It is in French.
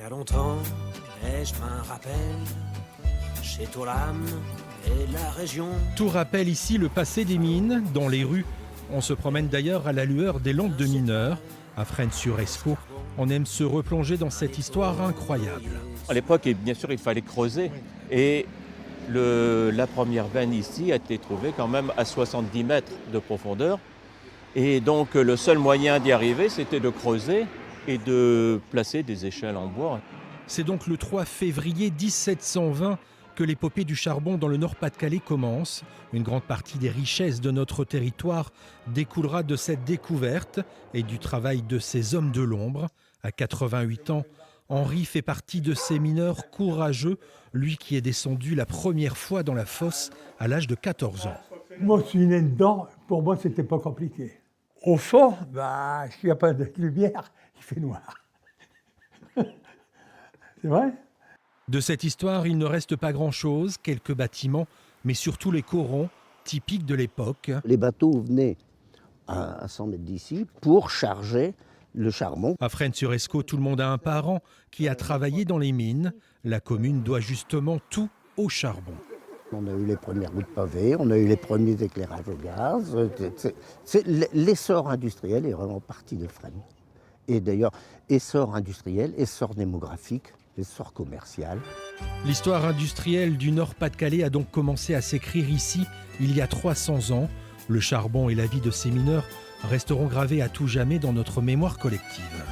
y a longtemps, et je m'en rappelle, chez Touram et la région. Tout rappelle ici le passé des mines. Dans les rues, on se promène d'ailleurs à la lueur des lampes de mineurs. À Fresnes-sur-Escaut, on aime se replonger dans cette histoire incroyable. À l'époque, bien sûr, il fallait creuser. Et la première veine ici a été trouvée quand même à 70 mètres de profondeur. Et donc, le seul moyen d'y arriver, c'était de creuser et de placer des échelles en bois. C'est donc le 3 février 1720 que l'épopée du charbon dans le Nord-Pas-de-Calais commence. Une grande partie des richesses de notre territoire découlera de cette découverte et du travail de ces hommes de l'ombre. À 88 ans, Henri fait partie de ces mineurs courageux, lui qui est descendu la première fois dans la fosse à l'âge de 14 ans. Moi, je suis né dedans, pour moi, c'était pas compliqué. Au fond, s'il n'y a pas de lumière, il fait noir. C'est vrai ? De cette histoire, il ne reste pas grand-chose, quelques bâtiments, mais surtout les corons, typiques de l'époque. Les bateaux venaient à 100 mètres d'ici pour charger le charbon. À Fresnes-sur-Escaut, tout le monde a un parent qui a travaillé dans les mines. La commune doit justement tout au charbon. On a eu les premières routes pavées, on a eu les premiers éclairages au gaz. L'essor industriel est vraiment parti de Fresnes. Et d'ailleurs, essor industriel, essor démographique, essor commercial. L'histoire industrielle du Nord-Pas-de-Calais a donc commencé à s'écrire ici, il y a 300 ans. Le charbon et la vie de ces mineurs resteront gravés à tout jamais dans notre mémoire collective.